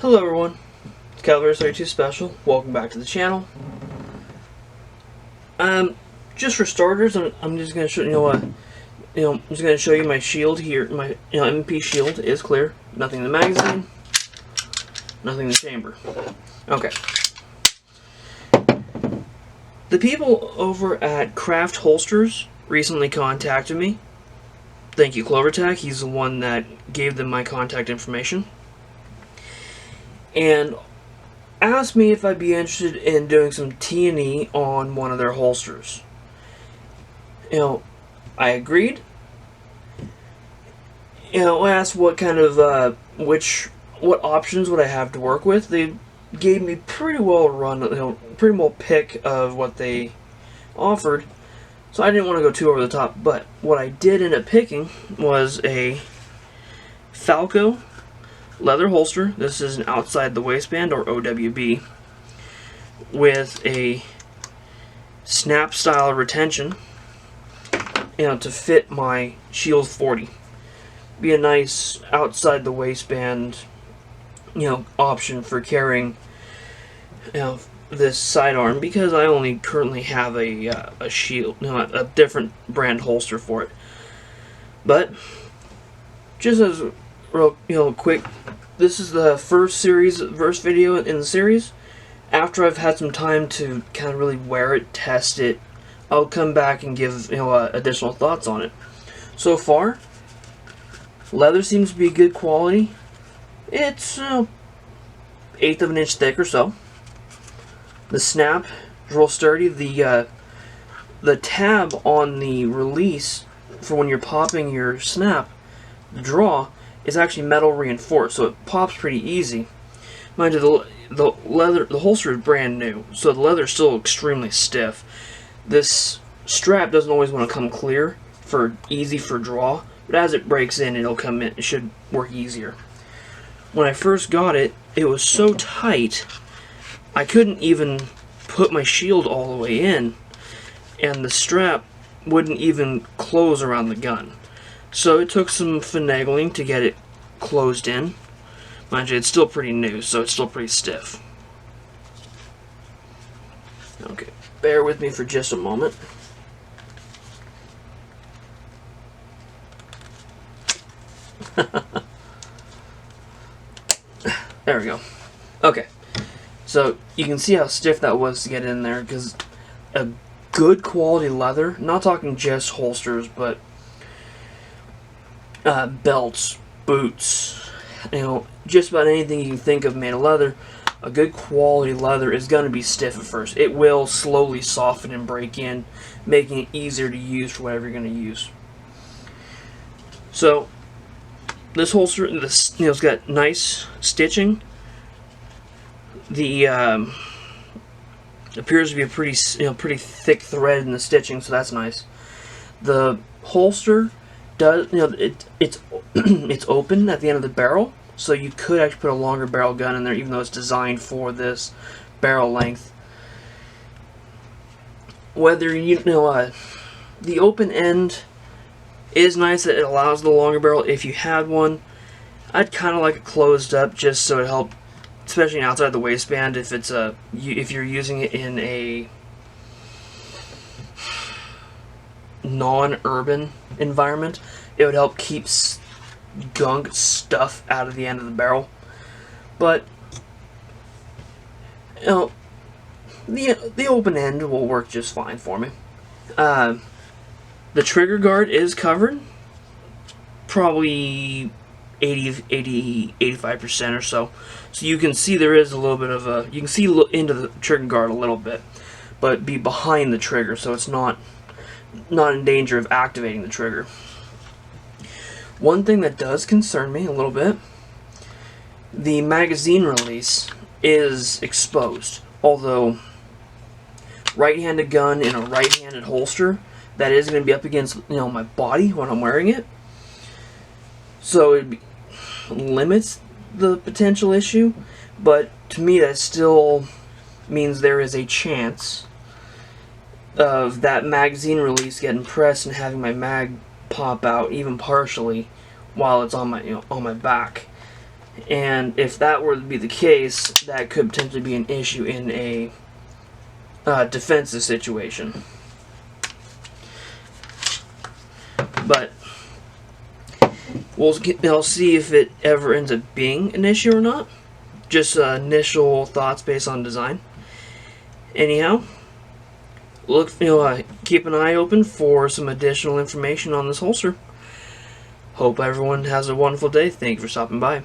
Hello everyone, it's Calvary32 Special. Welcome back to the channel. Just for starters, I'm just gonna show I'm just gonna show you my shield here. My MP shield is clear. Nothing in the magazine. Nothing in the chamber. Okay. The people over at Craft Holsters recently contacted me. Thank you, CloverTech. He's the one that gave them my contact information. And asked me if I'd be interested in doing some T&E on one of their holsters. I agreed. I asked what kind of what options would I have to work with. They gave me pretty well pretty well pick of what they offered. So I didn't want to go too over the top, but what I did end up picking was a Falco leather holster. This is an outside the waistband, or OWB, with a snap style retention, to fit my Shield 40. Be a nice outside the waistband, option for carrying, this sidearm, because I only currently have a Shield, a different brand holster for it. But just as real quick, this is the first video in the series. After I've had some time to kind of really wear it, test it, I'll come back and give additional thoughts on it. So far, leather seems to be good quality. It's 1/8 of an inch thick or so. The snap is real sturdy. The tab on the release for when you're popping your snap, the draw, is actually metal reinforced, so it pops pretty easy. Mind you, the holster is brand new, so the leather is still extremely stiff. This strap doesn't always want to come clear easy for draw, but as it breaks in, it'll come in. It should work easier. When I first got it, it was so tight I couldn't even put my shield all the way in, and the strap wouldn't even close around the gun. So it took some finagling to get it closed in. Mind you, it's still pretty new, so it's still pretty stiff. Okay, bear with me for just a moment. There we go. Okay, so you can see how stiff that was to get in there, because a good quality leather, not talking just holsters, but belts, boots, just about anything you can think of made of leather, a good quality leather is going to be stiff at first. It will slowly soften and break in, making it easier to use for whatever you're going to use. So this holster, it's got nice stitching. The appears to be a pretty thick thread in the stitching, so that's nice. The holster does, it's it's open at the end of the barrel, so you could actually put a longer barrel gun in there, even though it's designed for this barrel length. Whether the open end is nice, that it allows the longer barrel if you had one. I'd kind of like it closed up, just so it helped, especially outside the waistband. If it's if you're using it in a non-urban environment, it would help keep gunk stuff out of the end of the barrel. But the open end will work just fine for me. The trigger guard is covered, probably 85% or so. So you can see there is a little bit of you can see into the trigger guard a little bit, but be behind the trigger, so it's not in danger of activating the trigger. One thing that does concern me a little bit, the magazine release is exposed. Although right-handed gun in a right-handed holster, that is going to be up against my body when I'm wearing it, so it limits the potential issue. But to me, that still means there is a chance of that magazine release getting pressed and having my mag pop out even partially while it's on my on my back. And if that were to be the case, that could potentially be an issue in a defensive situation. But we'll see if it ever ends up being an issue or not. Just initial thoughts based on design. Anyhow, keep an eye open for some additional information on this holster. Hope everyone has a wonderful day. Thank you for stopping by.